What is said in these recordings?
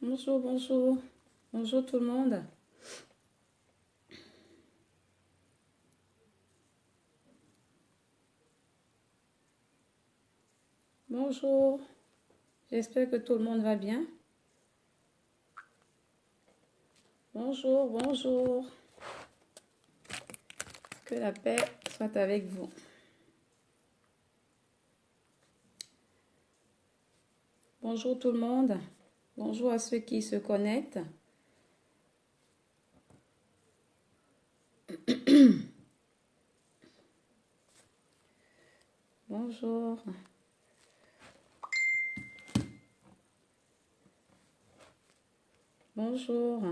Bonjour, bonjour. Bonjour tout le monde. Bonjour. J'espère que tout le monde va bien. Bonjour, bonjour. Que la paix soit avec vous. Bonjour tout le monde. Bonjour à ceux qui se connectent. Bonjour. Bonjour.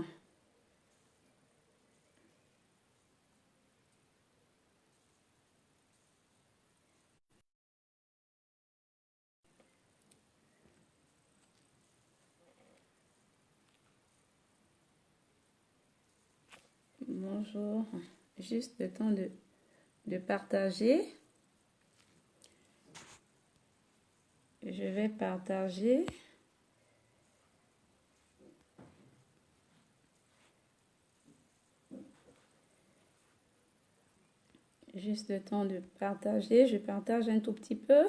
Bonjour. Juste le temps de partager. Je vais partager. Juste le temps de partager. Je partage un tout petit peu.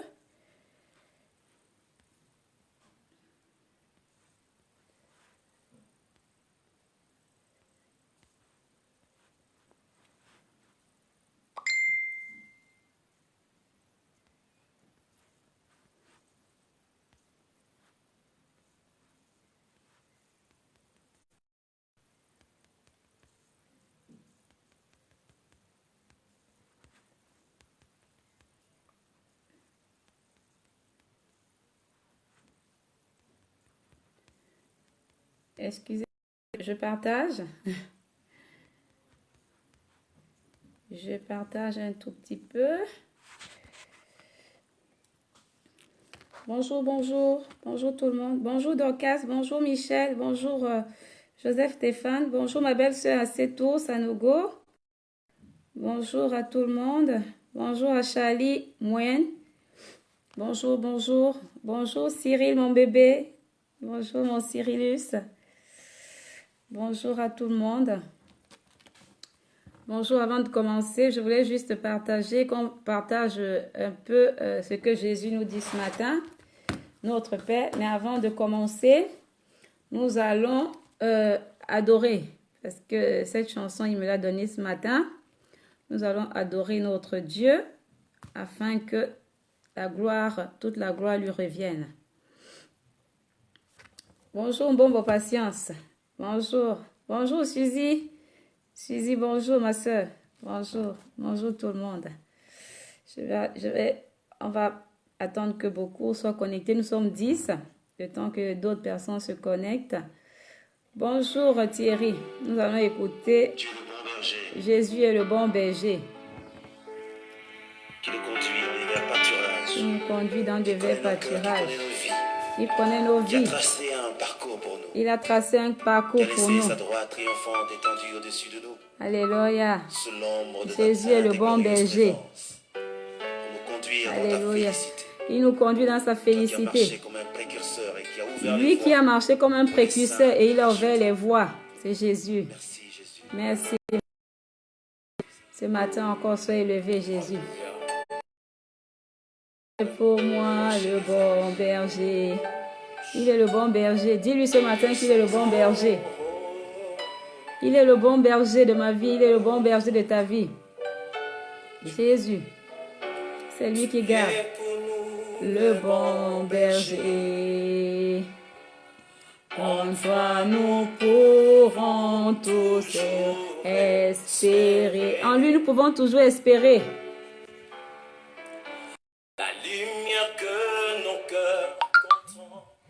Excusez, je partage. Je partage un tout petit peu. Bonjour, bonjour. Bonjour tout le monde. Bonjour Dorcas. Bonjour Michel. Bonjour Joseph Stéphane. Bonjour ma belle-sœur Aseto Sanogo. Bonjour à tout le monde. Bonjour à Charlie Mouen. Bonjour, bonjour. Bonjour Cyril, mon bébé. Bonjour mon Cyrillus. Bonjour à tout le monde. Bonjour, avant de commencer, je voulais juste partager, qu'on partage un peu ce que Jésus nous dit ce matin, notre Père. Mais avant de commencer, nous allons adorer, parce que cette chanson, il me l'a donnée ce matin. Nous allons adorer notre Dieu afin que la gloire, toute la gloire lui revienne. Bonjour, bon patience. Bonjour. Bonjour, Suzy. Suzy, bonjour, ma soeur. Bonjour. Bonjour, tout le monde. On va attendre que beaucoup soient connectés. Nous sommes 10, le temps que d'autres personnes se connectent. Bonjour, Thierry. Nous allons écouter Jésus est le bon berger. Qui nous conduit dans des verts pâturages. Qui nous conduit dans des verts pâturages. Il connaît nos vies. Il a tracé un parcours pour nous. Il a tracé un parcours pour nous. Sa droite triomphante étendue au-dessus de nous. Alléluia. Sous l'ombre de Jésus est le bon berger. Pour nous conduire Alléluia. dans ta félicité. Il nous conduit dans sa félicité. Lui qui a marché comme un précurseur et il a ouvert les voies. C'est Jésus. Merci Jésus. Merci. Ce matin encore, soyez élevé, Jésus. Pour moi, le bon berger. Il est le bon berger. Dis-lui ce matin qu'il est le bon berger. Il est le bon berger de ma vie. Il est le bon berger de ta vie. Jésus. C'est lui qui garde. Le bon berger. En toi nous pourrons tous espérer. En lui nous pouvons toujours espérer.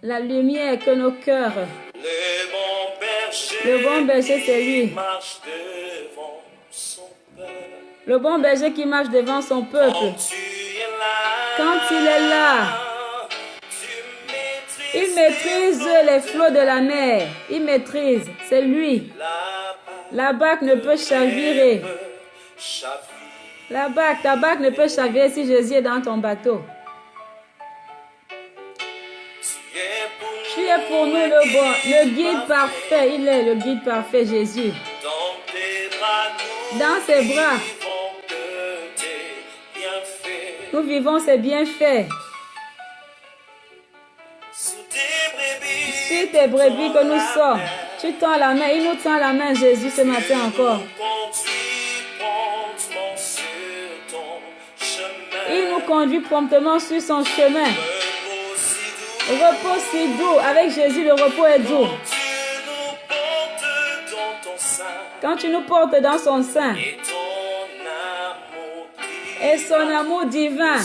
La lumière que nos cœurs. Le bon berger, c'est lui. Le bon berger qui marche devant son peuple. Quand il est là, il maîtrise les flots de la mer. Il maîtrise, c'est lui. La barque ne peut chavirer. Ta barque ne peut chavirer si Jésus est dans ton bateau. Tu es pour nous le guide parfait. Il est le guide parfait, Jésus. Dans ses bras, nous vivons ses bienfaits. Sur tes brebis que nous sommes, tu tends la main. Il nous tend la main, Jésus, ce matin encore. Il nous conduit promptement sur son chemin. Repos si doux. Avec Jésus, le repos est doux. Quand tu nous portes dans son sein. Et son amour divin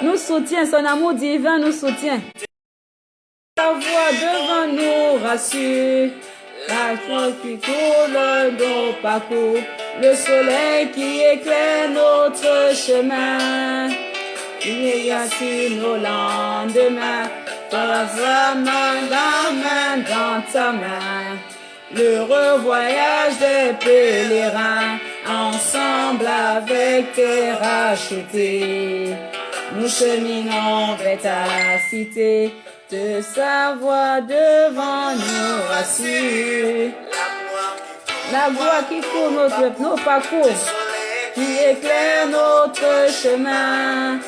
nous soutient. Son amour divin nous soutient. La voix devant nous rassure. La joie qui coule nos parcours. Le soleil qui éclaire notre chemin. Il y a sur nos lendemains. Ta main dans ta main. L'heureux voyage des pèlerins. Ensemble avec tes rachetés. Nous cheminons vers ta cité. De sa voix devant nous rassure. La voix qui court nos parcours, qui éclaire notre chemin.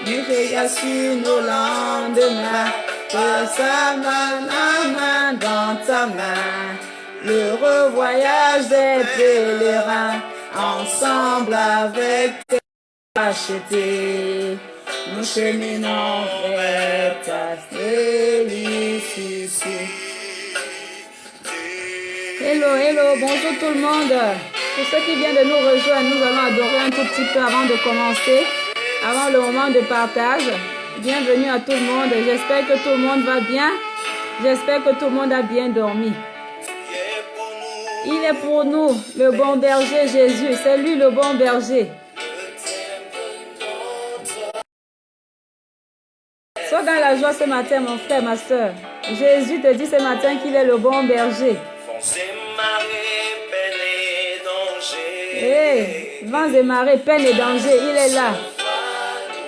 Nous veillons sur nos lendemains. De sa main dans ta main. L'heureux voyage des pèlerins. Ensemble avec tes rachetés. Nous cheminons vers ta félicité. Hello, hello, bonjour tout le monde. Pour ceux qui viennent de nous rejoindre, nous allons adorer un tout petit peu avant de commencer, avant le moment de partage. Bienvenue à tout le monde. J'espère que tout le monde va bien. J'espère que tout le monde a bien dormi. Il est pour nous le bon berger Jésus. C'est lui le bon berger. Sois dans la joie ce matin, mon frère, ma soeur. Jésus te dit ce matin qu'il est le bon berger. Hey, vents et marées, peine et danger, il est là.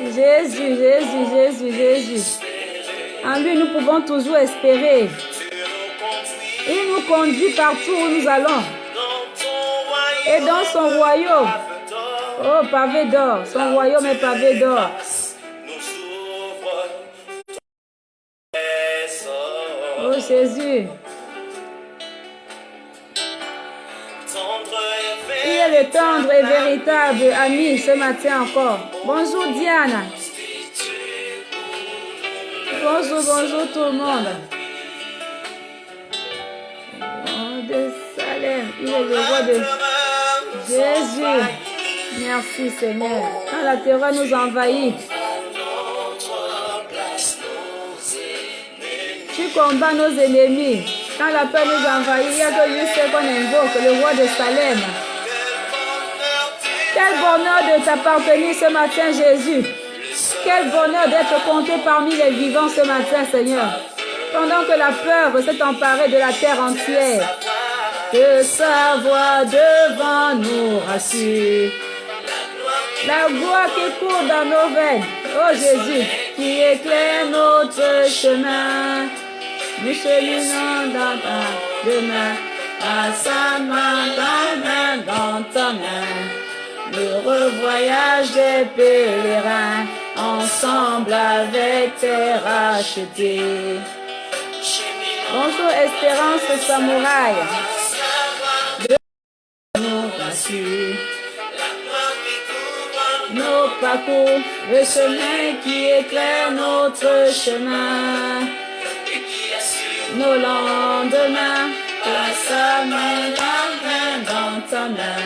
Jésus, Jésus, Jésus, Jésus. En lui, nous pouvons toujours espérer. Il nous conduit partout où nous allons. Et dans son royaume. Oh, pavé d'or. Son royaume est pavé d'or. Oh Jésus. Il est le tendre et véritable ami ce matin encore. Bonjour Diana. Bonjour, bonjour tout le monde. Roi de Salem. Il est le roi de Jésus. Merci Seigneur. Quand la terreur nous envahit. Tu combats nos ennemis. Quand la peur nous envahit, il y a que lui seul qu'on invoque, le roi de Salem. Quel bonheur de t'appartenir ce matin, Jésus. Quel bonheur d'être compté parmi les vivants ce matin, Seigneur. Pendant que la peur s'est emparée de la terre entière. Que sa voix devant nous rassure. La gloire qui court dans nos veines. Oh Jésus, qui éclaire notre chemin. Nous cheminons dans ta main, à sa main, dans ta main. L'heureux voyage des pèlerins, ensemble avec tes rachetés. Bonjour Espérance Samouraï. Nous rassure. Nos parcours, le chemin qui éclaire notre chemin. Nos lendemains, place à main dans ta main.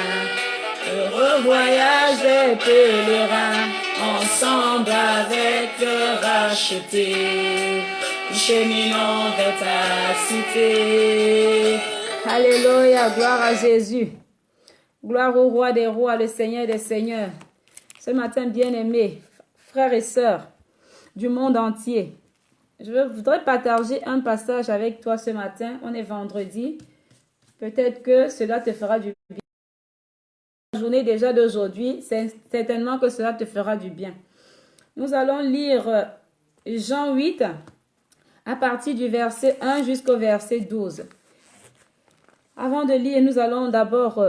Heureux voyage des pèlerins, ensemble avec le racheté. Cheminons vers ta cité. Alléluia, gloire à Jésus. Gloire au roi des rois, le Seigneur des seigneurs. Ce matin, bien-aimés, frères et sœurs du monde entier, je voudrais partager un passage avec toi ce matin. On est vendredi. Peut-être que cela te fera du bien. La journée déjà d'aujourd'hui, c'est certainement que cela te fera du bien. Nous allons lire Jean 8, à partir du verset 1 jusqu'au verset 12. Avant de lire, nous allons d'abord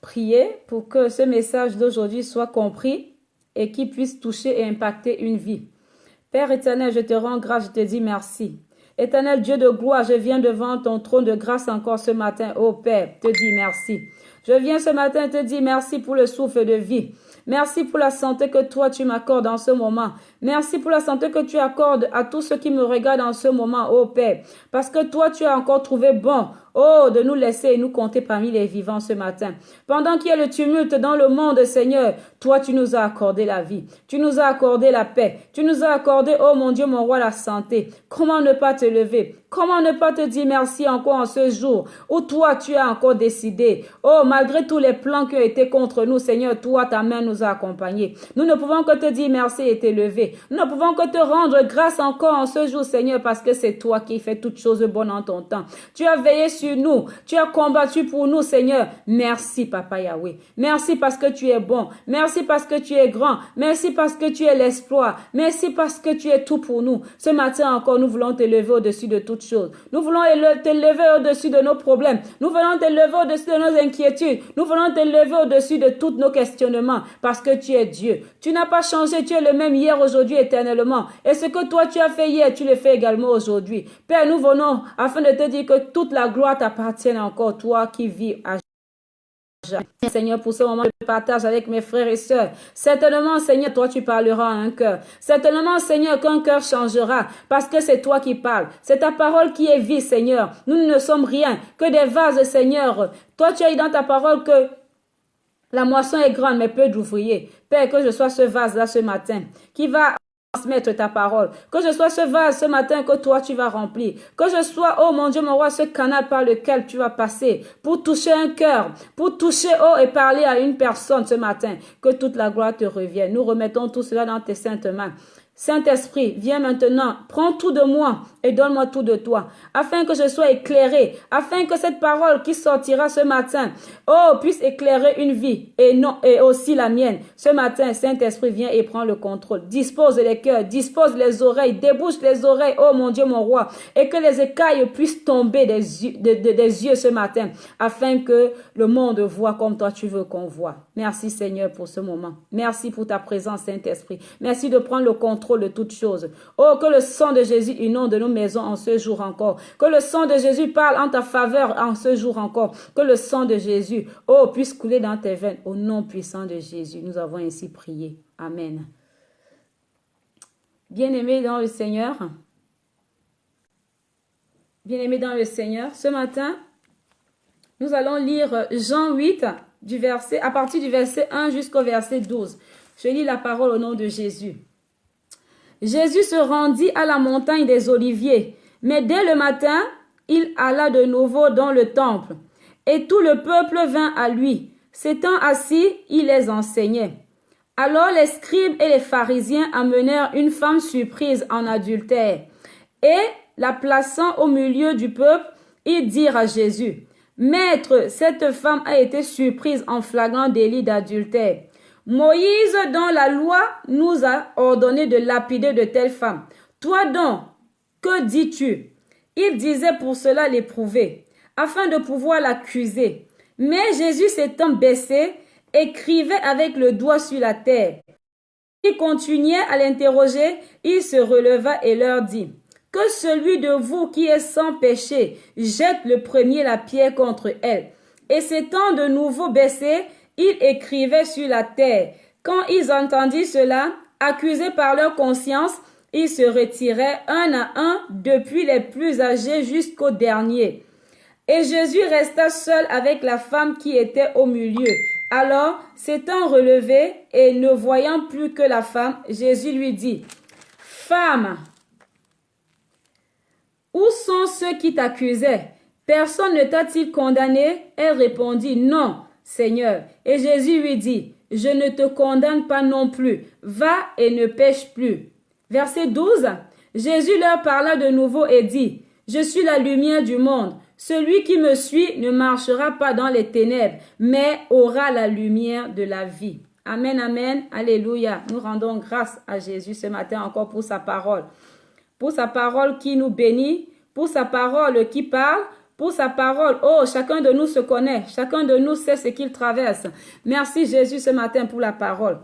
prier pour que ce message d'aujourd'hui soit compris et qu'il puisse toucher et impacter une vie. Père éternel, je te rends grâce, je te dis merci. Éternel Dieu de gloire, je viens devant ton trône de grâce encore ce matin. Oh Père, te dis merci. Je viens ce matin te dire merci pour le souffle de vie. Merci pour la santé que toi tu m'accordes en ce moment. Merci pour la santé que tu accordes à tous ceux qui me regardent en ce moment, oh Père. Parce que toi tu as encore trouvé bon, oh, de nous laisser et nous compter parmi les vivants ce matin. Pendant qu'il y a le tumulte dans le monde, Seigneur, toi tu nous as accordé la vie. Tu nous as accordé la paix. Tu nous as accordé, oh mon Dieu, mon roi, la santé. Comment ne pas te lever? Comment ne pas te dire merci encore en ce jour où toi tu as encore décidé, oh, malgré tous les plans qui ont été contre nous, Seigneur, toi ta main nous a accompagnés. Nous ne pouvons que te dire merci et t'élever. Nous ne pouvons que te rendre grâce encore en ce jour, Seigneur, parce que c'est toi qui fais toutes choses bonnes en ton temps. Tu as veillé sur nous. Tu as combattu pour nous, Seigneur. Merci, Papa Yahweh. Merci parce que tu es bon. Merci parce que tu es grand. Merci parce que tu es l'espoir. Merci parce que tu es tout pour nous. Ce matin encore, nous voulons te lever au-dessus de toutes choses. Nous voulons te lever au-dessus de nos problèmes. Nous voulons te lever au-dessus de nos inquiétudes. Nous voulons te lever au-dessus de tous nos questionnements parce que tu es Dieu. Tu n'as pas changé. Tu es le même hier, aujourd'hui, éternellement. Et ce que toi tu as fait hier, tu le fais également aujourd'hui. Père, nous venons afin de te dire que toute la gloire t'appartient encore, toi qui vis à jamais. Seigneur, pour ce moment de partage avec mes frères et sœurs. Certainement, Seigneur, toi tu parleras à un cœur. Certainement, Seigneur, qu'un cœur changera parce que c'est toi qui parles. C'est ta parole qui est vie, Seigneur. Nous ne sommes rien que des vases, Seigneur. Toi, tu as dit dans ta parole que la moisson est grande, mais peu d'ouvriers. Père, que je sois ce vase-là ce matin qui va transmettre ta parole. Que je sois ce vase ce matin que toi tu vas remplir. Que je sois, oh mon Dieu, mon roi, ce canal par lequel tu vas passer pour toucher un cœur, pour toucher, oh, et parler à une personne ce matin. Que toute la gloire te revienne. Nous remettons tout cela dans tes saintes mains. Saint-Esprit, viens maintenant, prends tout de moi et donne-moi tout de toi, afin que je sois éclairé, afin que cette parole qui sortira ce matin, oh, puisse éclairer une vie et non, et aussi la mienne. Ce matin, Saint-Esprit, viens et prends le contrôle. Dispose les cœurs, dispose les oreilles, débouche les oreilles, oh mon Dieu, mon roi, et que les écailles puissent tomber des yeux ce matin, afin que le monde voit comme toi tu veux qu'on voit. Merci Seigneur pour ce moment. Merci pour ta présence, Saint-Esprit. Merci de prendre le contrôle de toutes choses. Oh, que le sang de Jésus inonde nos maisons en ce jour encore. Que le sang de Jésus parle en ta faveur en ce jour encore. Que le sang de Jésus, oh, puisse couler dans tes veines. Au nom puissant de Jésus, nous avons ainsi prié. Amen. Bien-aimés dans le Seigneur, bien-aimés dans le Seigneur, ce matin, nous allons lire Jean 8, à partir du verset 1 jusqu'au verset 12. Je lis la parole au nom de Jésus. Jésus se rendit à la montagne des Oliviers, mais dès le matin, il alla de nouveau dans le temple, et tout le peuple vint à lui. S'étant assis, il les enseignait. Alors les scribes et les pharisiens amenèrent une femme surprise en adultère, et, la plaçant au milieu du peuple, ils dirent à Jésus, « Maître, cette femme a été surprise en flagrant délit d'adultère. Moïse, dans la loi, nous a ordonné de lapider de telles femmes. Toi donc, que dis-tu? » Il disait pour cela l'éprouver, afin de pouvoir l'accuser. Mais Jésus s'étant baissé, écrivait avec le doigt sur la terre. Il continuait à l'interroger, il se releva et leur dit, « Que celui de vous qui est sans péché jette le premier la pierre contre elle. » Et s'étant de nouveau baissé, il écrivait sur la terre. Quand ils entendirent cela, accusés par leur conscience, ils se retiraient un à un, depuis les plus âgés jusqu'au dernier. Et Jésus resta seul avec la femme qui était au milieu. Alors, s'étant relevé et ne voyant plus que la femme, Jésus lui dit, « Femme, où sont ceux qui t'accusaient? Personne ne t'a-t-il condamné? » Elle répondit, « Non, Seigneur. » Et Jésus lui dit, « Je ne te condamne pas non plus. Va et ne pêche plus. » Verset 12. Jésus leur parla de nouveau et dit, « Je suis la lumière du monde. Celui qui me suit ne marchera pas dans les ténèbres, mais aura la lumière de la vie. » Amen, amen, alléluia. Nous rendons grâce à Jésus ce matin encore pour sa parole. pour sa parole qui nous bénit, pour sa parole qui parle, pour sa parole. Oh, chacun de nous se connaît, chacun de nous sait ce qu'il traverse. Merci Jésus ce matin pour la parole.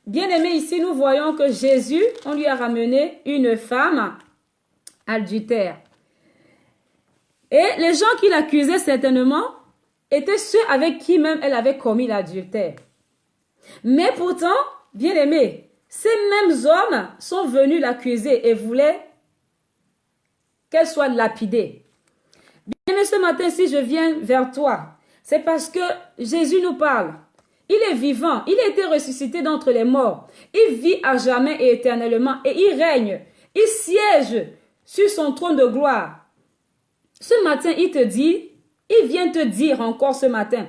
Bien-aimés, ici nous voyons que Jésus, on lui a ramené une femme adultère. Et les gens qui l'accusaient certainement étaient ceux avec qui même elle avait commis l'adultère. Mais pourtant, bien-aimés, ces mêmes hommes sont venus l'accuser et voulaient qu'elle soit lapidée. Bien-aimés, ce matin, si je viens vers toi, c'est parce que Jésus nous parle. Il est vivant, il a été ressuscité d'entre les morts. Il vit à jamais et éternellement et il règne. Il siège sur son trône de gloire. Ce matin, il te dit, il vient te dire encore ce matin,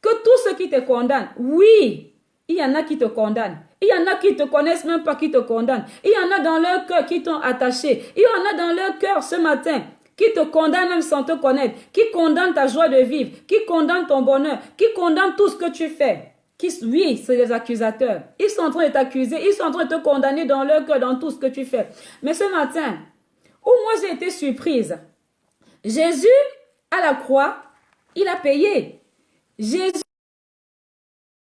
que tous ceux qui te condamnent, oui, il y en a qui te condamnent. Il y en a qui ne te connaissent même pas qui te condamnent. Il y en a dans leur cœur qui t'ont attaché. Il y en a dans leur cœur ce matin qui te condamnent même sans te connaître, qui condamnent ta joie de vivre, qui condamnent ton bonheur, qui condamnent tout ce que tu fais. Oui, c'est les accusateurs. Ils sont en train de t'accuser, ils sont en train de te condamner dans leur cœur, dans tout ce que tu fais. Mais ce matin, où moi j'ai été surprise, Jésus, à la croix, il a payé. Jésus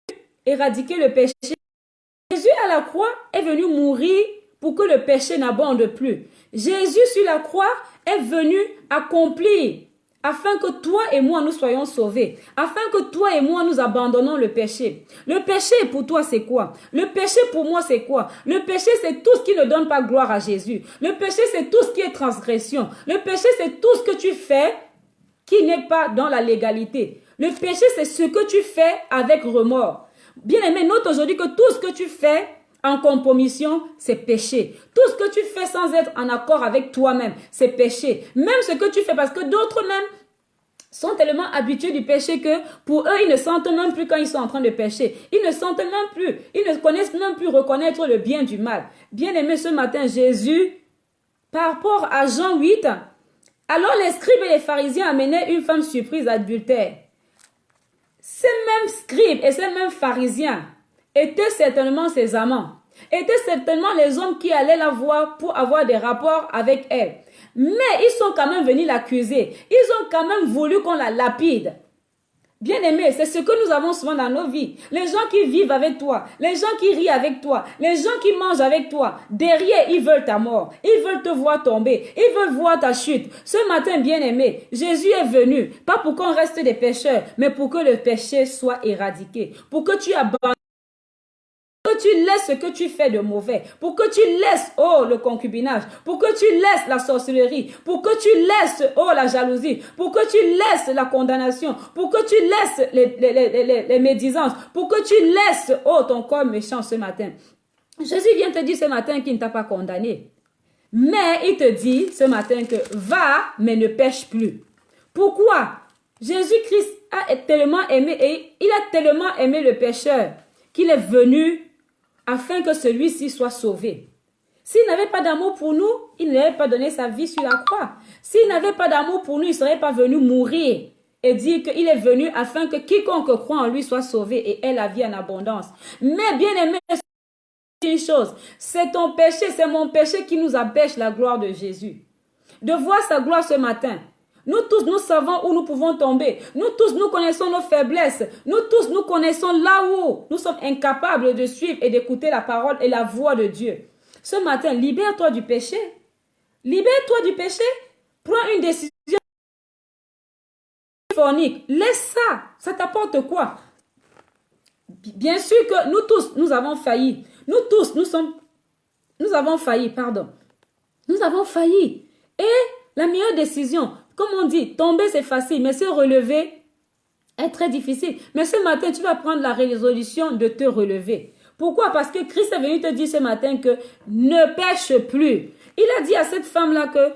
a éradiqué le péché. Jésus, à la croix, est venu mourir pour que le péché n'abonde plus. Jésus, sur la croix, est venu accomplir afin que toi et moi, nous soyons sauvés. Afin que toi et moi, nous abandonnons le péché. Le péché, pour toi, c'est quoi? Le péché, pour moi, c'est quoi? Le péché, c'est tout ce qui ne donne pas gloire à Jésus. Le péché, c'est tout ce qui est transgression. Le péché, c'est tout ce que tu fais qui n'est pas dans la légalité. Le péché, c'est ce que tu fais avec remords. Bien-aimé, note aujourd'hui que tout ce que tu fais en compromission, c'est péché. Tout ce que tu fais sans être en accord avec toi-même, c'est péché. Même ce que tu fais, parce que d'autres même sont tellement habitués du péché que pour eux, ils ne sentent même plus quand ils sont en train de pécher. Ils ne sentent même plus, ils ne connaissent même plus reconnaître le bien du mal. Bien-aimé, ce matin, Jésus, par rapport à Jean 8, alors les scribes et les pharisiens amenaient une femme surprise adultère. Ces mêmes scribes et ces mêmes pharisiens étaient certainement ses amants, étaient certainement les hommes qui allaient la voir pour avoir des rapports avec elle. Mais ils sont quand même venus l'accuser. Ils ont quand même voulu qu'on la lapide. Bien-aimé, c'est ce que nous avons souvent dans nos vies. Les gens qui vivent avec toi, les gens qui rient avec toi, les gens qui mangent avec toi, derrière, ils veulent ta mort. Ils veulent te voir tomber. Ils veulent voir ta chute. Ce matin, bien-aimé, Jésus est venu, pas pour qu'on reste des pécheurs, mais pour que le péché soit éradiqué. Pour que tu abandonnes. Pour que tu laisses ce que tu fais de mauvais, pour que tu laisses, oh, le concubinage, pour que tu laisses la sorcellerie, pour que tu laisses, oh, la jalousie, pour que tu laisses la condamnation, pour que tu laisses les médisances, pour que tu laisses, oh, ton corps méchant ce matin. Jésus vient te dire ce matin qu'il ne t'a pas condamné. Mais il te dit ce matin que va, mais ne pêche plus. Pourquoi? Jésus-Christ a tellement aimé, et il a tellement aimé le pécheur qu'il est venu afin que celui-ci soit sauvé. S'il n'avait pas d'amour pour nous, il n'avait pas donné sa vie sur la croix. S'il n'avait pas d'amour pour nous, il ne serait pas venu mourir et dire qu'il est venu afin que quiconque croit en lui soit sauvé et ait la vie en abondance. Mais bien aimé, une chose, c'est ton péché, c'est mon péché qui nous empêche la gloire de Jésus. De voir sa gloire ce matin. Nous tous, nous savons où nous pouvons tomber. Nous tous, nous connaissons nos faiblesses. Nous tous, nous connaissons là où nous sommes incapables de suivre et d'écouter la parole et la voix de Dieu. Ce matin, libère-toi du péché. Libère-toi du péché. Prends une décision. Laisse ça. Ça t'apporte quoi? Bien sûr que nous tous, nous avons failli. Nous tous, nous avons failli, pardon. Nous avons failli. Et la meilleure décision, comme on dit, tomber c'est facile, mais se relever est très difficile. Mais ce matin, tu vas prendre la résolution de te relever. Pourquoi? Parce que Christ est venu te dire ce matin que ne pêche plus. Il a dit à cette femme-là que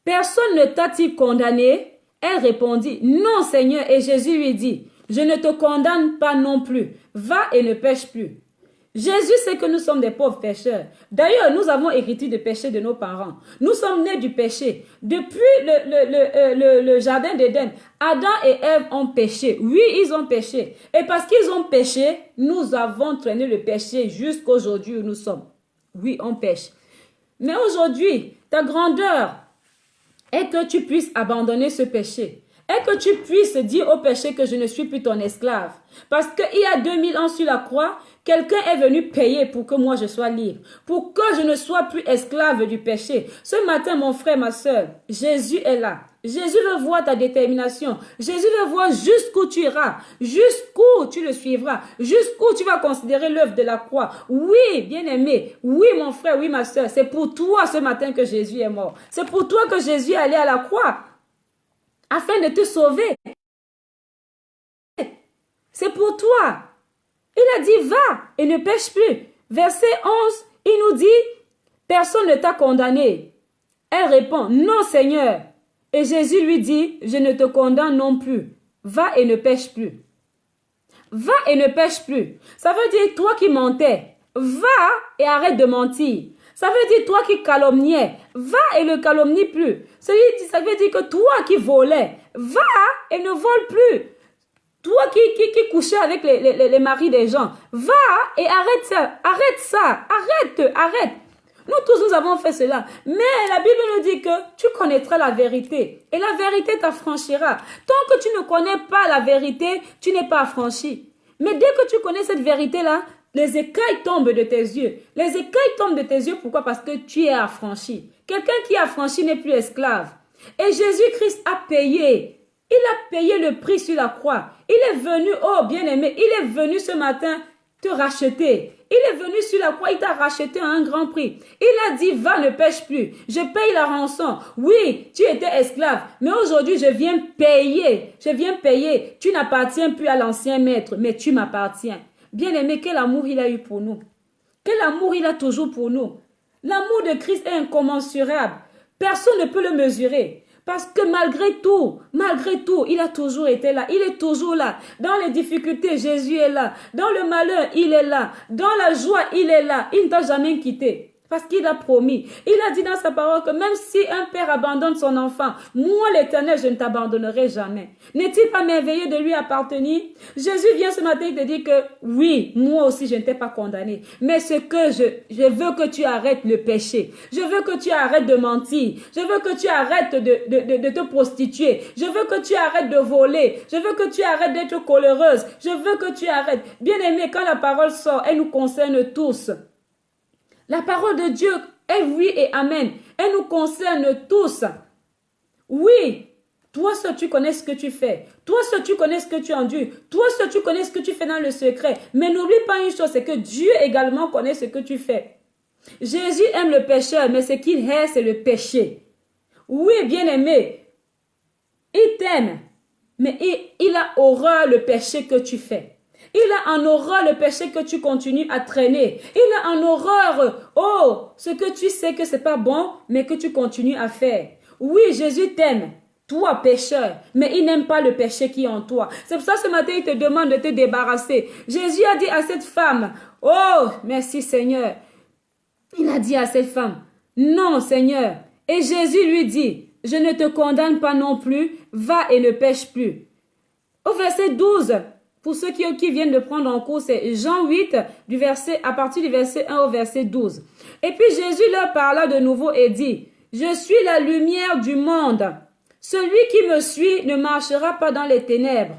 personne ne t'a-t-il condamné? Elle répondit, non Seigneur. Et Jésus lui dit, je ne te condamne pas non plus. Va et ne pêche plus. Jésus sait que nous sommes des pauvres pécheurs. D'ailleurs, nous avons hérité du péché de nos parents. Nous sommes nés du péché. Depuis le jardin d'Éden, Adam et Ève ont péché. Oui, ils ont péché. Et parce qu'ils ont péché, nous avons traîné le péché jusqu'à aujourd'hui où nous sommes. Oui, on pêche. Mais aujourd'hui, ta grandeur est que tu puisses abandonner ce péché. Et que tu puisses dire au péché que je ne suis plus ton esclave. Parce qu'il y a 2000 ans sur la croix, quelqu'un est venu payer pour que moi je sois libre. Pour que je ne sois plus esclave du péché. Ce matin, mon frère, ma soeur, Jésus est là. Jésus veut voir ta détermination. Jésus veut voir jusqu'où tu iras. Jusqu'où tu le suivras. Jusqu'où tu vas considérer l'œuvre de la croix. Oui, bien-aimé. Oui, mon frère, oui, ma soeur. C'est pour toi ce matin que Jésus est mort. C'est pour toi que Jésus est allé à la croix. Afin de te sauver. C'est pour toi. Il a dit, va et ne pêche plus. Verset 11, il nous dit, personne ne t'a condamné. Elle répond, non Seigneur. Et Jésus lui dit, je ne te condamne non plus. Va et ne pêche plus. Va et ne pêche plus. Ça veut dire, toi qui mentais, va et arrête de mentir. Ça veut dire toi qui calomniais, va et ne calomnie plus. Ça veut dire que toi qui volais, va et ne vole plus. Toi qui couchais avec les maris des gens, va et arrête ça, arrête ça, arrête. Nous tous, nous avons fait cela. Mais la Bible nous dit que tu connaîtras la vérité et la vérité t'affranchira. Tant que tu ne connais pas la vérité, tu n'es pas affranchi. Mais dès que tu connais cette vérité-là, les écailles tombent de tes yeux. Les écailles tombent de tes yeux, pourquoi? Parce que tu es affranchi. Quelqu'un qui est affranchi n'est plus esclave. Et Jésus-Christ a payé. Il a payé le prix sur la croix. Il est venu, oh bien-aimé, il est venu ce matin te racheter. Il est venu sur la croix, il t'a racheté à un grand prix. Il a dit, va, ne pêche plus. Je paye la rançon. Oui, tu étais esclave, mais aujourd'hui, je viens payer. Je viens payer. Tu n'appartiens plus à l'ancien maître, mais tu m'appartiens. Bien-aimé, quel amour il a eu pour nous. Quel amour il a toujours pour nous. L'amour de Christ est incommensurable. Personne ne peut le mesurer. Parce que malgré tout, il a toujours été là. Il est toujours là. Dans les difficultés, Jésus est là. Dans le malheur, il est là. Dans la joie, il est là. Il ne t'a jamais quitté. Parce qu'il a promis. Il a dit dans sa parole que même si un père abandonne son enfant, moi l'Éternel, je ne t'abandonnerai jamais. N'est-il pas merveilleux de lui appartenir? Jésus vient ce matin et te dit que oui, moi aussi je ne t'ai pas condamné. Mais ce que je veux que tu arrêtes le péché. Je veux que tu arrêtes de mentir. Je veux que tu arrêtes de te prostituer. Je veux que tu arrêtes de voler. Je veux que tu arrêtes d'être colèreuse. Je veux que tu arrêtes. Bien aimé, quand la parole sort, elle nous concerne tous. La parole de Dieu est oui et amen. Elle nous concerne tous. Oui, toi seul tu connais ce que tu fais. Toi seul tu connais ce que tu endures. Toi seul tu connais ce que tu fais dans le secret. Mais n'oublie pas une chose, c'est que Dieu également connaît ce que tu fais. Jésus aime le pécheur, mais ce qu'il hait, c'est le péché. Oui, bien-aimé, il t'aime, mais il a horreur le péché que tu fais. Il a en horreur le péché que tu continues à traîner. Il a en horreur, oh, ce que tu sais que c'est pas bon, mais que tu continues à faire. Oui, Jésus t'aime, toi pécheur, mais il n'aime pas le péché qui est en toi. C'est pour ça ce matin, il te demande de te débarrasser. Jésus a dit à cette femme, oh, merci Seigneur. Il a dit à cette femme, non Seigneur. Et Jésus lui dit, je ne te condamne pas non plus, va et ne pêche plus. Au verset 12, pour ceux qui viennent de prendre en cours, c'est Jean 8, à partir du verset 1 au verset 12. Et puis Jésus leur parla de nouveau et dit, je suis la lumière du monde. Celui qui me suit ne marchera pas dans les ténèbres,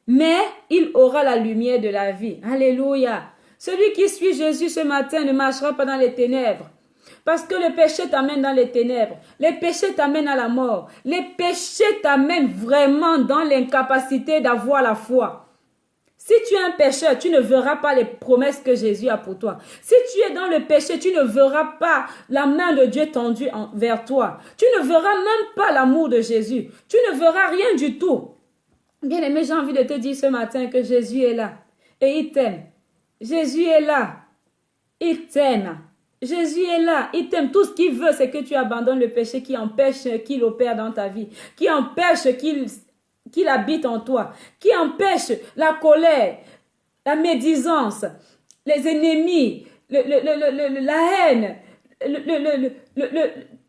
mais il aura la lumière de la vie. Alléluia. Celui qui suit Jésus ce matin ne marchera pas dans les ténèbres. Parce que le péché t'amène dans les ténèbres. Les péchés t'amènent à la mort. Les péchés t'amènent vraiment dans l'incapacité d'avoir la foi. Si tu es un pécheur, tu ne verras pas les promesses que Jésus a pour toi. Si tu es dans le péché, tu ne verras pas la main de Dieu tendue vers toi. Tu ne verras même pas l'amour de Jésus. Tu ne verras rien du tout. Bien aimé, j'ai envie de te dire ce matin que Jésus est là. Et il t'aime. Jésus est là. Il t'aime. Jésus est là, il t'aime. Tout ce qu'il veut, c'est que tu abandonnes le péché qui empêche qu'il opère dans ta vie, qui empêche qu'il habite en toi, qui empêche la colère, la médisance, les ennemis, la haine,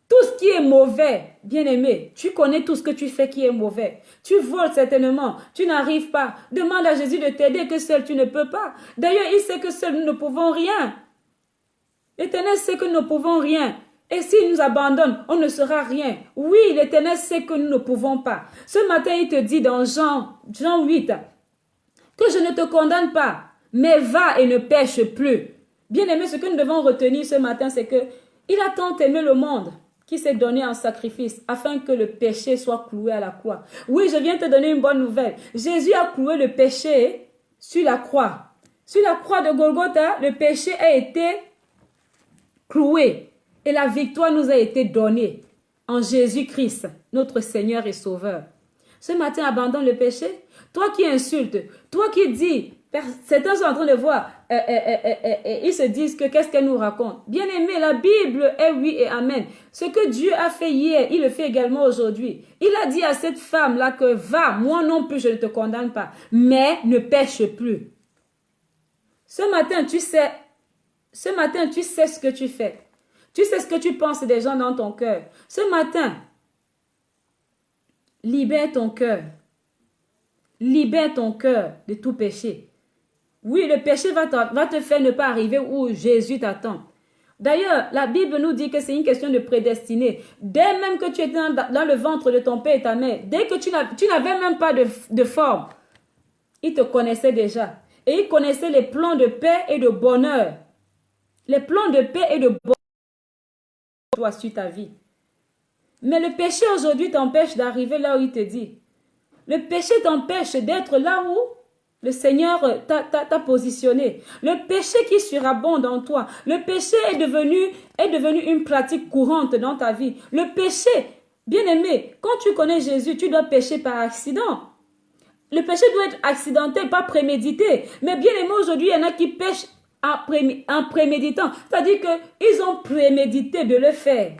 tout ce qui est mauvais. Bien-aimé, tu connais tout ce que tu fais qui est mauvais. Tu voles certainement, tu n'arrives pas. Demande à Jésus de t'aider, que seul tu ne peux pas. D'ailleurs, il sait que seul nous ne pouvons rien. L'Éternel sait que nous ne pouvons rien. Et s'il nous abandonne, on ne sera rien. Oui, l'Éternel sait que nous ne pouvons pas. Ce matin, il te dit dans Jean 8, que je ne te condamne pas, mais va et ne pêche plus. Bien-aimé, ce que nous devons retenir ce matin, c'est que il a tant aimé le monde qui s'est donné en sacrifice afin que le péché soit cloué à la croix. Oui, je viens te donner une bonne nouvelle. Jésus a cloué le péché sur la croix. Sur la croix de Golgotha, le péché a été cloué et la victoire nous a été donnée en Jésus-Christ, notre Seigneur et Sauveur. Ce matin, abandonne le péché. Toi qui insultes, toi qui dis, certains sont en train de voir, ils se disent que qu'est-ce qu'elle nous raconte. Bien aimé, la Bible est oui et amen. Ce que Dieu a fait hier, il le fait également aujourd'hui. Il a dit à cette femme-là que va, moi non plus je ne te condamne pas, mais ne pêche plus. Ce matin, tu sais ce que tu fais. Tu sais ce que tu penses des gens dans ton cœur. Ce matin, libère ton cœur. Libère ton cœur de tout péché. Oui, le péché va te faire ne pas arriver où Jésus t'attend. D'ailleurs, la Bible nous dit que c'est une question de prédestiné. Dès même que tu étais dans le ventre de ton père et ta mère, dès que tu n'avais même pas de forme, il te connaissait déjà. Et il connaissait les plans de paix et de bonheur. Les plans de paix et de bonheur sur ta vie. Mais le péché aujourd'hui t'empêche d'arriver là où il te dit. Le péché t'empêche d'être là où le Seigneur t'a positionné. Le péché qui surabonde en toi. Le péché est devenu une pratique courante dans ta vie. Le péché, bien aimé, quand tu connais Jésus, tu dois pécher par accident. Le péché doit être accidentel, pas prémédité. Mais bien aimé, aujourd'hui, il y en a qui pêchent en préméditant. C'est-à-dire qu'ils ont prémédité de le faire.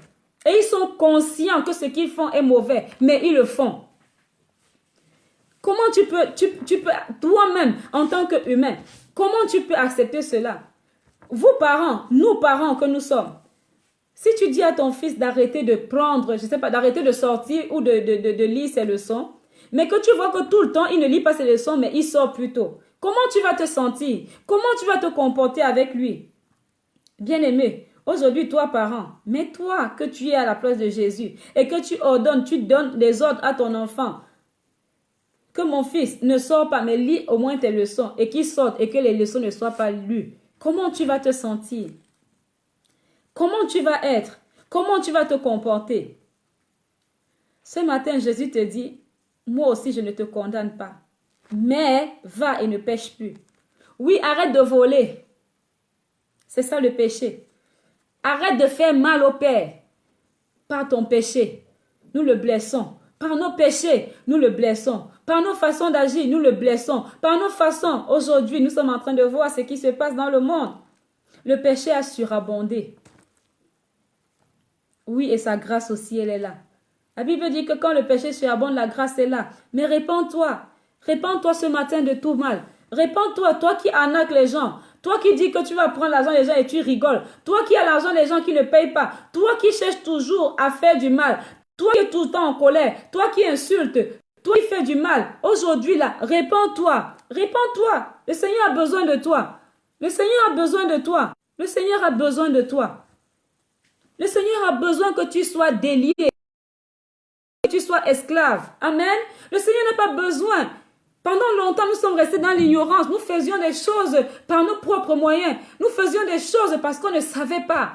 Et ils sont conscients que ce qu'ils font est mauvais, mais ils le font. Comment tu peux toi-même, en tant qu'humain, comment tu peux accepter cela? Vous parents, nous parents que nous sommes, si tu dis à ton fils d'arrêter de prendre, je ne sais pas, d'arrêter de sortir ou de lire ses leçons, mais que tu vois que tout le temps, il ne lit pas ses leçons, mais il sort plus tôt, comment tu vas te sentir? Comment tu vas te comporter avec lui? Bien-aimé, aujourd'hui, toi, parent, mets-toi que tu es à la place de Jésus et que tu donnes les ordres à ton enfant. Que mon fils ne sort pas, mais lis au moins tes leçons et qu'il sorte et que les leçons ne soient pas lues. Comment tu vas te sentir? Comment tu vas être? Comment tu vas te comporter? Ce matin, Jésus te dit, moi aussi je ne te condamne pas, mais va et ne pêche plus. Oui, arrête de voler. C'est ça le péché. Arrête de faire mal au Père. Par ton péché, nous le blessons. Par nos péchés, nous le blessons. Par nos façons d'agir, nous le blessons. Par nos façons, aujourd'hui, nous sommes en train de voir ce qui se passe dans le monde. Le péché a surabondé. Oui, et sa grâce aussi, elle est là. La Bible dit que quand le péché surabonde, la grâce est là. Mais répands-toi. Répands-toi ce matin de tout mal. Répands-toi, toi qui arnaques les gens. Toi qui dis que tu vas prendre l'argent des gens et tu rigoles. Toi qui as l'argent des gens qui ne payent pas. Toi qui cherches toujours à faire du mal. Toi qui es tout le temps en colère. Toi qui insultes. Toi qui fais du mal. Aujourd'hui là, répands-toi. Répands-toi. Le Seigneur a besoin de toi. Le Seigneur a besoin de toi. Le Seigneur a besoin de toi. Le Seigneur a besoin que tu sois délié. Que tu sois esclave. Amen. Le Seigneur n'a pas besoin. Pendant longtemps, nous sommes restés dans l'ignorance. Nous faisions des choses par nos propres moyens. Nous faisions des choses parce qu'on ne savait pas.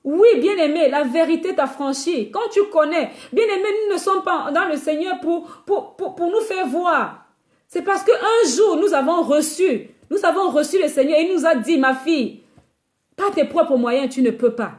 Oui, bien-aimé, la vérité t'a franchi. Quand tu connais, bien-aimé, nous ne sommes pas dans le Seigneur pour nous faire voir. C'est parce qu'un jour, nous avons reçu le Seigneur et il nous a dit, ma fille, par tes propres moyens, tu ne peux pas.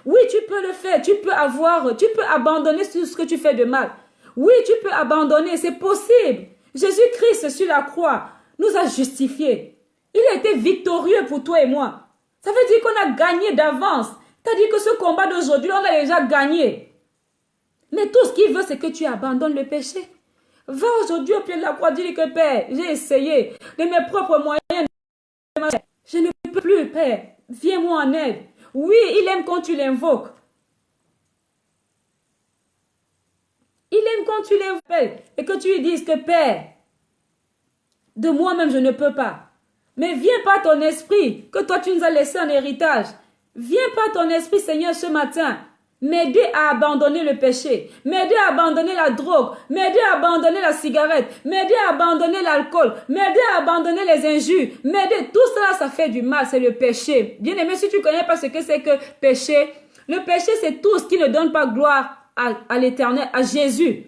Oui, tu peux le faire. Tu peux abandonner ce que tu fais de mal. Oui, tu peux abandonner, c'est possible. Jésus-Christ sur la croix nous a justifiés. Il a été victorieux pour toi et moi. Ça veut dire qu'on a gagné d'avance. C'est-à-dire que ce combat d'aujourd'hui, on l'a déjà gagné. Mais tout ce qu'il veut, c'est que tu abandonnes le péché. Va aujourd'hui au pied de la croix, dis que Père, j'ai essayé de mes propres moyens. Je ne peux plus, Père. Viens-moi en aide. Oui, il aime quand tu l'invoques. Il aime quand tu l'invoques et que tu lui dises que Père, de moi-même je ne peux pas. Mais viens par ton esprit que toi tu nous as laissé en héritage. Viens par ton esprit, Seigneur, ce matin. M'aider à abandonner le péché, m'aider à abandonner la drogue, m'aider à abandonner la cigarette, m'aider à abandonner l'alcool, m'aider à abandonner les injures, m'aider. Tout cela, ça fait du mal, c'est le péché. Bien-aimé, si tu ne connais pas ce que c'est que péché, le péché, c'est tout ce qui ne donne pas gloire à l'Éternel, à Jésus.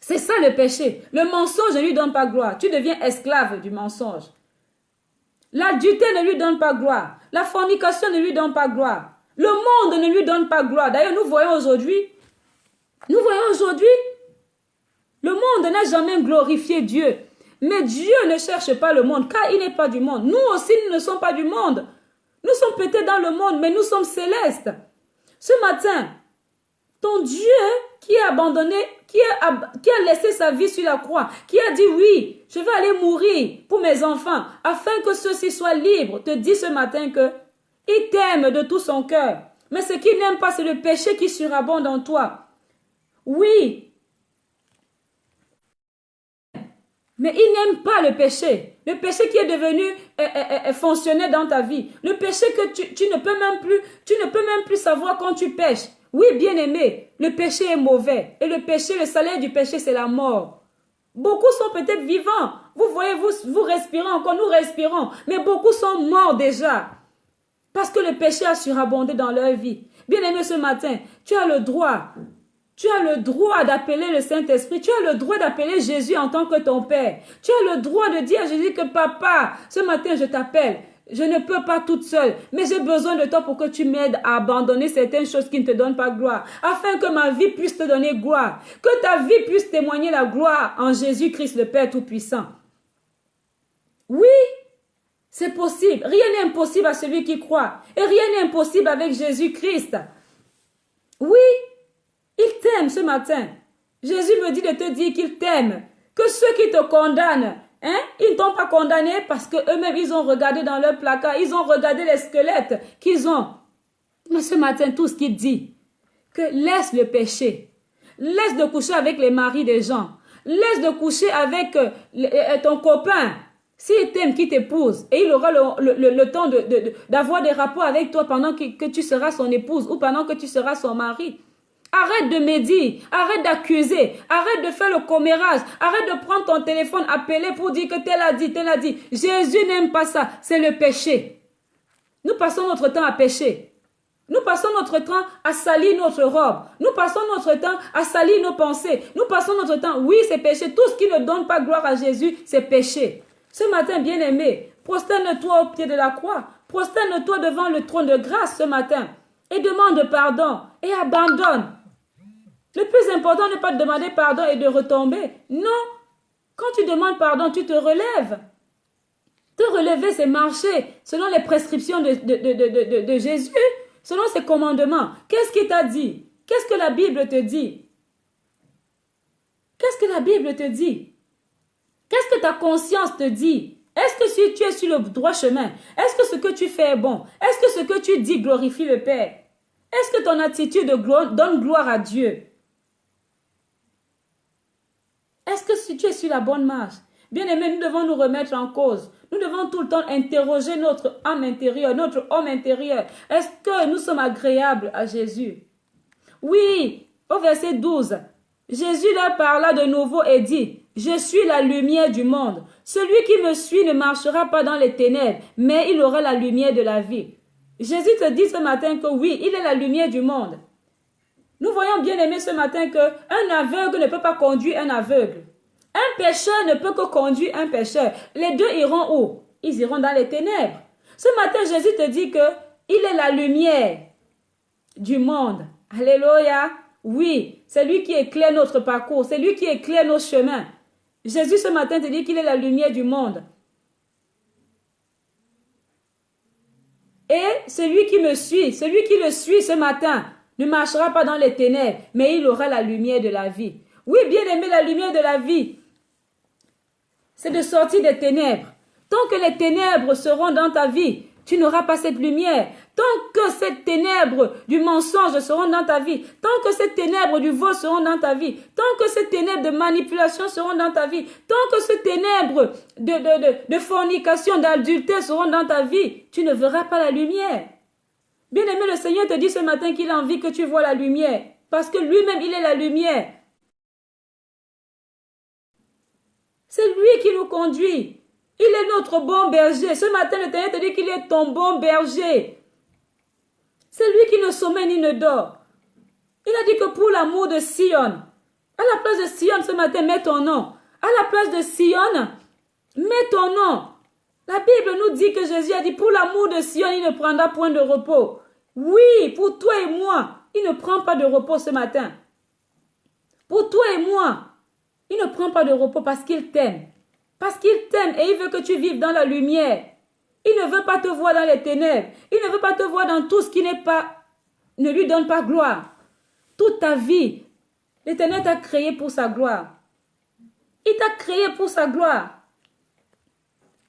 C'est ça le péché. Le mensonge ne lui donne pas gloire. Tu deviens esclave du mensonge. L'adultère ne lui donne pas gloire. La fornication ne lui donne pas gloire. Le monde ne lui donne pas gloire. D'ailleurs, nous voyons aujourd'hui, le monde n'a jamais glorifié Dieu. Mais Dieu ne cherche pas le monde, car il n'est pas du monde. Nous aussi, nous ne sommes pas du monde. Nous sommes peut-être dans le monde, mais nous sommes célestes. Ce matin, ton Dieu qui a abandonné, qui a laissé sa vie sur la croix, qui a dit oui, je vais aller mourir pour mes enfants, afin que ceux-ci soient libres, te dit ce matin que il t'aime de tout son cœur. Mais ce qu'il n'aime pas, c'est le péché qui surabonde en toi. Oui. Mais il n'aime pas le péché. Le péché qui est devenu fonctionnel dans ta vie. Le péché que tu ne peux même plus savoir quand tu pêches. Oui, bien-aimé, le péché est mauvais. Et le péché, le salaire du péché, c'est la mort. Beaucoup sont peut-être vivants. Vous voyez, vous respirez encore, nous respirons. Mais beaucoup sont morts déjà. Parce que le péché a surabondé dans leur vie. Bien-aimé, ce matin, tu as le droit. Tu as le droit d'appeler le Saint-Esprit. Tu as le droit d'appeler Jésus en tant que ton Père. Tu as le droit de dire à Jésus que papa, ce matin, je t'appelle. Je ne peux pas toute seule, mais j'ai besoin de toi pour que tu m'aides à abandonner certaines choses qui ne te donnent pas gloire, afin que ma vie puisse te donner gloire, que ta vie puisse témoigner la gloire en Jésus-Christ, le Père Tout-Puissant. Oui, c'est possible. Rien n'est impossible à celui qui croit. Et rien n'est impossible avec Jésus-Christ. Oui, il t'aime ce matin. Jésus me dit de te dire qu'il t'aime. Que ceux qui te condamnent, ils ne t'ont pas condamné parce qu'eux-mêmes, ils ont regardé dans leur placard, ils ont regardé les squelettes qu'ils ont. Mais ce matin, tout ce qu'il dit, que laisse le péché. Laisse de coucher avec les maris des gens. Laisse de coucher avec ton copain. S'il t'aime, qu'il t'épouse, et il aura le temps d'avoir des rapports avec toi pendant que tu seras son épouse ou pendant que tu seras son mari. Arrête de médire, arrête d'accuser, arrête de faire le commérage, arrête de prendre ton téléphone, appeler pour dire que tel a dit, tel a dit. Jésus n'aime pas ça, c'est le péché. Nous passons notre temps à pécher. Nous passons notre temps à salir notre robe. Nous passons notre temps à salir nos pensées. Nous passons notre temps, oui, c'est péché. Tout ce qui ne donne pas gloire à Jésus, c'est péché. Ce matin, bien-aimé, prosterne-toi au pied de la croix. Prosterne-toi devant le trône de grâce ce matin. Et demande pardon. Et abandonne. Le plus important n'est pas de demander pardon et de retomber. Non. Quand tu demandes pardon, tu te relèves. Te relever, c'est marcher selon les prescriptions de Jésus, selon ses commandements. Qu'est-ce qu'il t'a dit? Qu'est-ce que la Bible te dit? Qu'est-ce que la Bible te dit? Qu'est-ce que ta conscience te dit? Est-ce que si tu es sur le droit chemin? Est-ce que ce que tu fais est bon? Est-ce que ce que tu dis glorifie le Père? Est-ce que ton attitude donne gloire à Dieu? Est-ce que si tu es sur la bonne marche? Bien-aimés, nous devons nous remettre en cause. Nous devons tout le temps interroger notre âme intérieure, notre homme intérieur. Est-ce que nous sommes agréables à Jésus? Oui, au verset 12, Jésus leur parla de nouveau et dit, « Je suis la lumière du monde. Celui qui me suit ne marchera pas dans les ténèbres, mais il aura la lumière de la vie. » Jésus te dit ce matin que oui, il est la lumière du monde. Nous voyons bien aimé ce matin qu'un aveugle ne peut pas conduire un aveugle. Un pécheur ne peut que conduire un pécheur. Les deux iront où? Ils iront dans les ténèbres. Ce matin, Jésus te dit qu'il est la lumière du monde. Alléluia. Oui, c'est lui qui éclaire notre parcours. C'est lui qui éclaire nos chemins. Jésus ce matin te dit qu'il est la lumière du monde. Et celui qui me suit, celui qui le suit ce matin, ne marchera pas dans les ténèbres, mais il aura la lumière de la vie. Oui, bien aimé, la lumière de la vie, c'est de sortir des ténèbres. Tant que les ténèbres seront dans ta vie, tu n'auras pas cette lumière. Tant que ces ténèbres du mensonge seront dans ta vie, tant que ces ténèbres du vol seront dans ta vie, tant que ces ténèbres de manipulation seront dans ta vie, tant que ces ténèbres de fornication, d'adultère seront dans ta vie, tu ne verras pas la lumière. Bien-aimé, le Seigneur te dit ce matin qu'il a envie que tu vois la lumière. Parce que lui-même, il est la lumière. C'est lui qui nous conduit. Il est notre bon berger. Ce matin, le Seigneur te dit qu'il est ton bon berger. C'est lui qui ne sommeille ni ne dort. Il a dit que pour l'amour de Sion, à la place de Sion ce matin, mets ton nom. À la place de Sion, mets ton nom. La Bible nous dit que Jésus a dit, pour l'amour de Sion, il ne prendra point de repos. Oui, pour toi et moi, il ne prend pas de repos ce matin. Pour toi et moi, il ne prend pas de repos parce qu'il t'aime. Parce qu'il t'aime et il veut que tu vives dans la lumière. Il ne veut pas te voir dans les ténèbres. Il ne veut pas te voir dans tout ce qui n'est pas, ne lui donne pas gloire. Toute ta vie, l'Éternel t'a créé pour sa gloire. Il t'a créé pour sa gloire.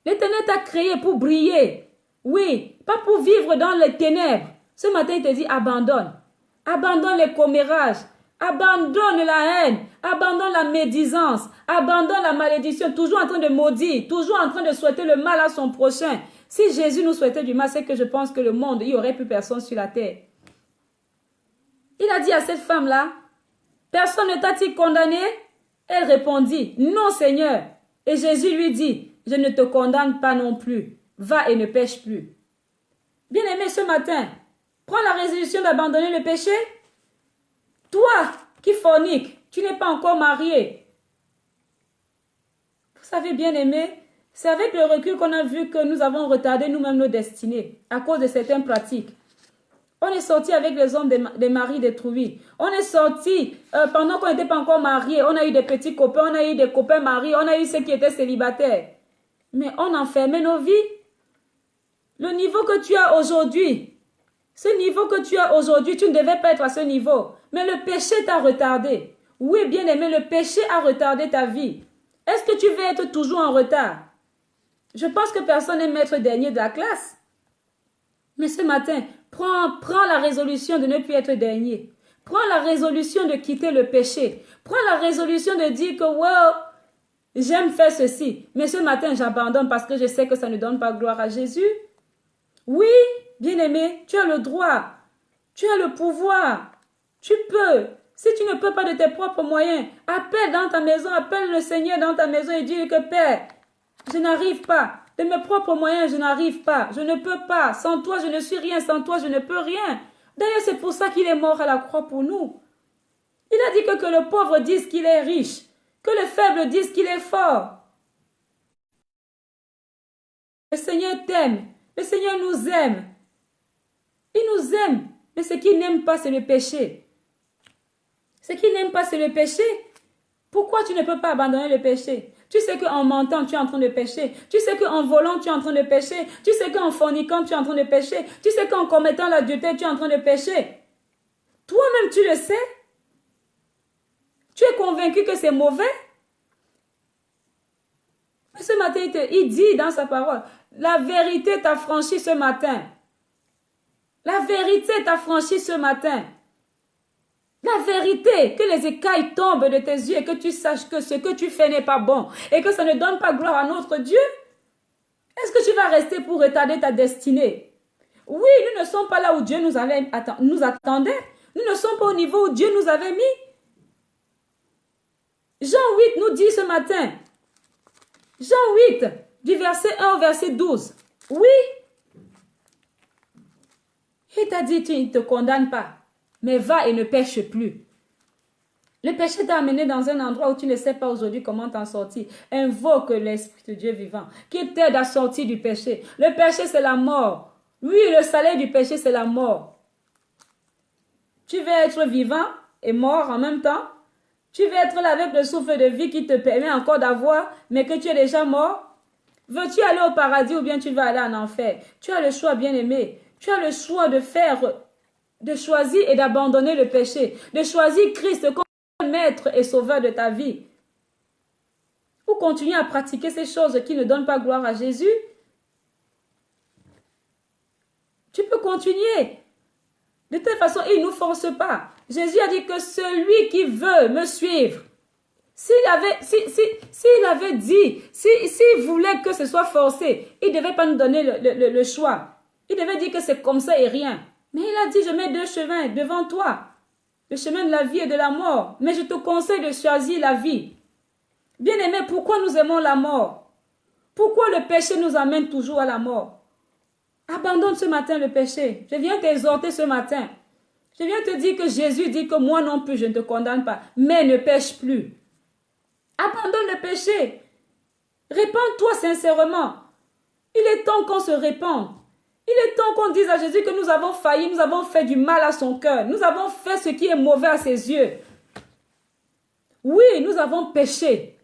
L'Éternel t'a créé pour briller. Oui, pas pour vivre dans les ténèbres. Ce matin, il te dit abandonne. Abandonne les commérages. Abandonne la haine. Abandonne la médisance. Abandonne la malédiction. Toujours en train de maudire. Toujours en train de souhaiter le mal à son prochain. Si Jésus nous souhaitait du mal, c'est que je pense que le monde, il n'y aurait plus personne sur la terre. Il a dit à cette femme-là, personne ne t'a-t-il condamné? Elle répondit, non Seigneur. Et Jésus lui dit, je ne te condamne pas non plus. Va et ne pêche plus. Bien-aimé, ce matin, prends la résolution d'abandonner le péché. Toi qui forniques, tu n'es pas encore marié. Vous savez, bien-aimé, c'est avec le recul qu'on a vu que nous avons retardé nous-mêmes nos destinées à cause de certaines pratiques. On est sorti avec les hommes des maris détruits. On est sorti pendant qu'on n'était pas encore mariés. On a eu des petits copains, on a eu des copains mariés, on a eu ceux qui étaient célibataires. Mais on enfermait nos vies. Le niveau que tu as aujourd'hui, ce niveau que tu as aujourd'hui, tu ne devais pas être à ce niveau. Mais le péché t'a retardé. Oui, bien aimé, le péché a retardé ta vie. Est-ce que tu veux être toujours en retard? Je pense que personne n'est maître dernier de la classe. Mais ce matin, prends la résolution de ne plus être dernier. Prends la résolution de quitter le péché. Prends la résolution de dire que, wow, j'aime faire ceci. Mais ce matin, j'abandonne parce que je sais que ça ne donne pas gloire à Jésus. Oui, bien-aimé, tu as le droit. Tu as le pouvoir. Tu peux. Si tu ne peux pas de tes propres moyens, appelle dans ta maison, appelle le Seigneur dans ta maison et dis que Père, je n'arrive pas. De mes propres moyens, je n'arrive pas. Je ne peux pas. Sans toi, je ne suis rien. Sans toi, je ne peux rien. D'ailleurs, c'est pour ça qu'il est mort à la croix pour nous. Il a dit que le pauvre dise qu'il est riche. Que le faible dise qu'il est fort. Le Seigneur t'aime. Le Seigneur nous aime. Il nous aime. Mais ce qu'il n'aime pas, c'est le péché. Ce qu'il n'aime pas, c'est le péché. Pourquoi tu ne peux pas abandonner le péché? Tu sais qu'en mentant, tu es en train de pécher. Tu sais qu'en volant, tu es en train de pécher. Tu sais qu'en forniquant, tu es en train de pécher. Tu sais qu'en commettant l'adultère, tu es en train de pécher. Toi-même, tu le sais. Tu es convaincu que c'est mauvais. Mais ce matin, il dit dans sa parole, la vérité t'a franchi ce matin. La vérité t'a franchi ce matin. La vérité, que les écailles tombent de tes yeux et que tu saches que ce que tu fais n'est pas bon et que ça ne donne pas gloire à notre Dieu. Est-ce que tu vas rester pour retarder ta destinée? Oui, nous ne sommes pas là où Dieu nous attendait. Nous ne sommes pas au niveau où Dieu nous avait mis. Jean 8 nous dit ce matin, Jean 8, du verset 1 au verset 12. Oui, il t'a dit, il ne te condamne pas. Mais va et ne pêche plus. Le péché t'a amené dans un endroit où tu ne sais pas aujourd'hui comment t'en sortir. Invoque l'Esprit de Dieu vivant qui t'aide à sortir du péché. Le péché, c'est la mort. Oui, le salaire du péché, c'est la mort. Tu veux être vivant et mort en même temps. Tu veux être là avec le souffle de vie qui te permet encore d'avoir, mais que tu es déjà mort. Veux-tu aller au paradis ou bien tu vas aller en enfer? Tu as le choix, bien-aimé. Tu as le choix de choisir et d'abandonner le péché, de choisir Christ comme maître et sauveur de ta vie. Ou continuer à pratiquer ces choses qui ne donnent pas gloire à Jésus. Tu peux continuer. De toute façon, il ne nous force pas. Jésus a dit que celui qui veut me suivre, s'il voulait que ce soit forcé, il ne devait pas nous donner le choix. Il devait dire que c'est comme ça et rien. Mais il a dit, je mets deux chemins devant toi. Le chemin de la vie et de la mort. Mais je te conseille de choisir la vie. Bien-aimé, pourquoi nous aimons la mort? Pourquoi le péché nous amène toujours à la mort? Abandonne ce matin le péché. Je viens t'exhorter ce matin. Je viens te dire que Jésus dit que moi non plus, je ne te condamne pas. Mais ne pêche plus. Abandonne le péché. Répands-toi sincèrement. Il est temps qu'on se répande. Il est temps qu'on dise à Jésus que nous avons failli, nous avons fait du mal à son cœur. Nous avons fait ce qui est mauvais à ses yeux. Oui, nous avons péché.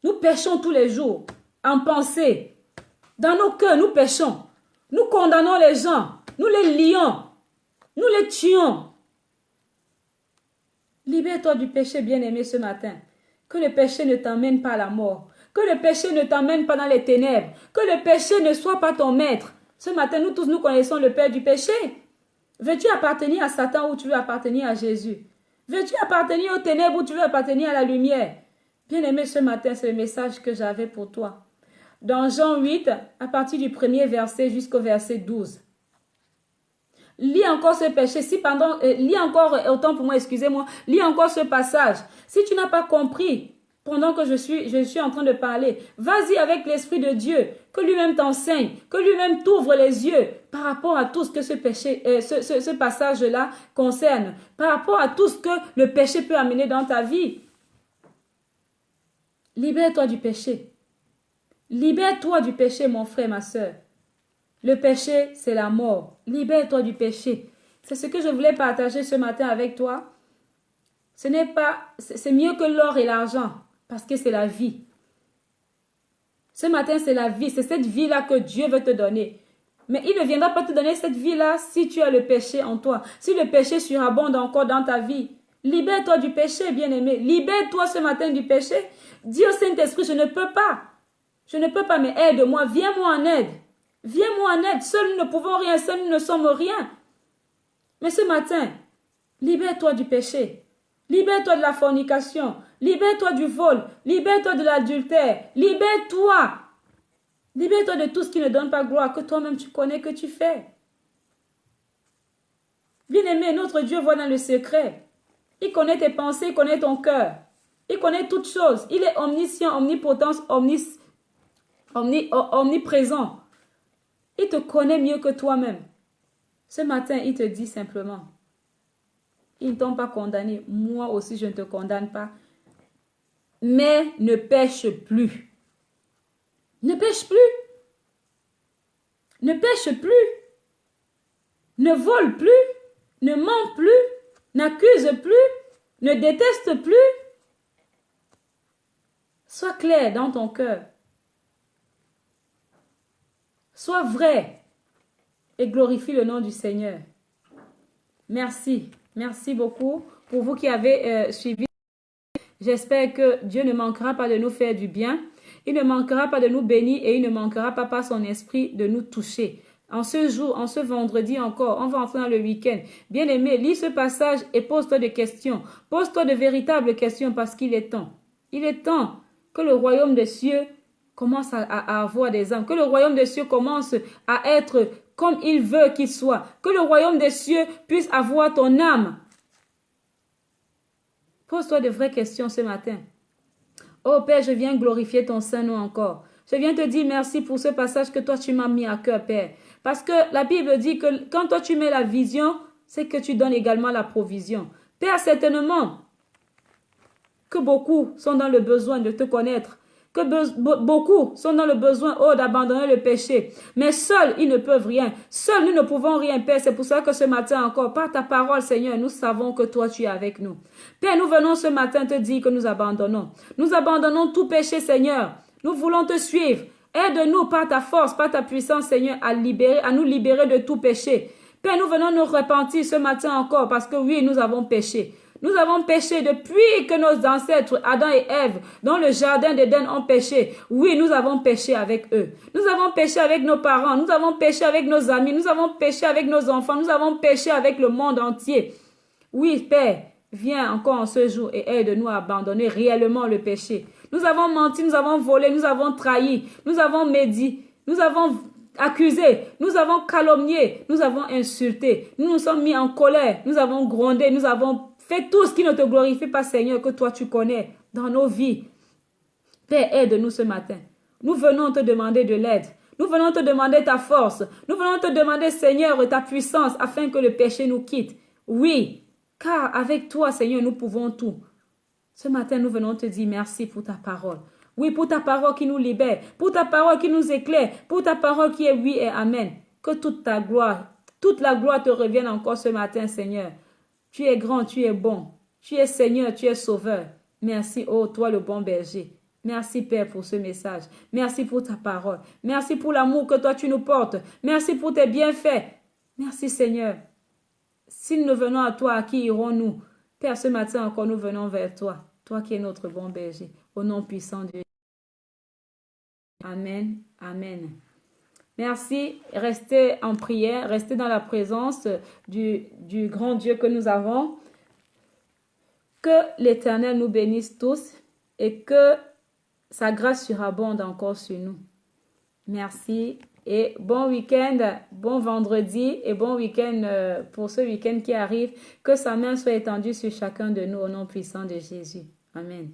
Nous péchons tous les jours, en pensée. Dans nos cœurs, nous péchons. Nous condamnons les gens. Nous les lions. Nous les tuons. Libère-toi du péché, bien-aimé, ce matin. Que le péché ne t'emmène pas à la mort. Que le péché ne t'emmène pas dans les ténèbres. Que le péché ne soit pas ton maître. Ce matin, nous tous, nous connaissons le père du péché. Veux-tu appartenir à Satan ou tu veux appartenir à Jésus? Veux-tu appartenir aux ténèbres ou tu veux appartenir à la lumière? Bien-aimé, ce matin, c'est le message que j'avais pour toi. Dans Jean 8, à partir du premier verset jusqu'au verset 12. Lis encore ce péché. Lis encore, autant pour moi, excusez-moi. Lis encore ce passage. Si tu n'as pas compris, pendant que je suis en train de parler, vas-y avec l'Esprit de Dieu, que lui-même t'enseigne, que lui-même t'ouvre les yeux par rapport à tout ce que ce passage-là concerne, par rapport à tout ce que le péché peut amener dans ta vie. Libère-toi du péché. Libère-toi du péché, mon frère, ma soeur. Le péché, c'est la mort. Libère-toi du péché. C'est ce que je voulais partager ce matin avec toi. C'est mieux que l'or et l'argent, parce que c'est la vie. Ce matin, c'est la vie. C'est cette vie-là que Dieu veut te donner. Mais il ne viendra pas te donner cette vie-là si tu as le péché en toi. Si le péché surabonde encore dans ta vie. Libère-toi du péché, bien-aimé. Libère-toi ce matin du péché. Dis au Saint-Esprit, je ne peux pas. Je ne peux pas, mais aide-moi. Viens-moi en aide. Viens-moi en aide. Seuls nous ne pouvons rien. Seuls nous ne sommes rien. Mais ce matin, libère-toi du péché. Libère-toi de la fornication. Libère-toi du vol. Libère-toi de l'adultère. Libère-toi. Libère-toi de tout ce qui ne donne pas gloire, que toi-même tu connais, que tu fais. Bien-aimé, notre Dieu voit dans le secret. Il connaît tes pensées, il connaît ton cœur. Il connaît toutes choses. Il est omniscient, omnipotent, omniprésent. Il te connaît mieux que toi-même. Ce matin, il te dit simplement, ils ne t'ont pas condamné. Moi aussi, je ne te condamne pas. Mais ne pêche plus. Ne pêche plus. Ne pêche plus. Ne vole plus. Ne ment plus. N'accuse plus. Ne déteste plus. Sois clair dans ton cœur. Sois vrai. Et glorifie le nom du Seigneur. Merci. Merci beaucoup pour vous qui avez suivi. J'espère que Dieu ne manquera pas de nous faire du bien. Il ne manquera pas de nous bénir et il ne manquera pas par son esprit de nous toucher. En ce jour, en ce vendredi encore, on va entrer dans le week-end. Bien-aimé, lis ce passage et pose-toi des questions. Pose-toi de véritables questions parce qu'il est temps. Il est temps que le royaume des cieux commence à avoir des âmes. Que le royaume des cieux commence à être comme il veut qu'il soit. Que le royaume des cieux puisse avoir ton âme. Pose-toi de vraies questions ce matin. Oh Père, je viens glorifier ton Saint-Nom encore. Je viens te dire merci pour ce passage que toi tu m'as mis à cœur, Père. Parce que la Bible dit que quand toi tu mets la vision, c'est que tu donnes également la provision. Père, certainement que beaucoup sont dans le besoin de te connaître. Que beaucoup sont dans le besoin d'abandonner le péché. Mais seuls, ils ne peuvent rien. Seuls, nous ne pouvons rien, Père. C'est pour ça que ce matin encore, par ta parole, Seigneur, nous savons que toi, tu es avec nous. Père, nous venons ce matin te dire que nous abandonnons. Nous abandonnons tout péché, Seigneur. Nous voulons te suivre. Aide-nous par ta force, par ta puissance, Seigneur, à nous libérer de tout péché. Père, nous venons nous repentir ce matin encore parce que oui, nous avons péché. Nous avons péché depuis que nos ancêtres, Adam et Ève, dans le jardin d'Éden, ont péché. Oui, nous avons péché avec eux. Nous avons péché avec nos parents. Nous avons péché avec nos amis. Nous avons péché avec nos enfants. Nous avons péché avec le monde entier. Oui, Père, viens encore en ce jour et aide-nous à abandonner réellement le péché. Nous avons menti, nous avons volé, nous avons trahi, nous avons médit, nous avons accusé, nous avons calomnié, nous avons insulté, nous nous sommes mis en colère, nous avons grondé, nous avons fait tout ce qui ne te glorifie pas, Seigneur, que toi tu connais dans nos vies. Père, aide-nous ce matin. Nous venons te demander de l'aide. Nous venons te demander ta force. Nous venons te demander, Seigneur, ta puissance afin que le péché nous quitte. Oui, car avec toi, Seigneur, nous pouvons tout. Ce matin, nous venons te dire merci pour ta parole. Oui, pour ta parole qui nous libère, pour ta parole qui nous éclaire, pour ta parole qui est oui et amen. Que toute ta gloire, toute la gloire te revienne encore ce matin, Seigneur. Tu es grand, tu es bon. Tu es Seigneur, tu es sauveur. Merci, oh toi le bon berger. Merci Père pour ce message. Merci pour ta parole. Merci pour l'amour que toi tu nous portes. Merci pour tes bienfaits. Merci Seigneur. Si nous venons à toi, à qui irons-nous? Père, ce matin encore nous venons vers toi. Toi qui es notre bon berger. Au nom puissant de Dieu. Amen. Amen. Merci. Restez en prière. Restez dans la présence du grand Dieu que nous avons. Que l'Éternel nous bénisse tous et que sa grâce surabonde encore sur nous. Merci et bon week-end, bon vendredi et bon week-end pour ce week-end qui arrive. Que sa main soit étendue sur chacun de nous au nom puissant de Jésus. Amen.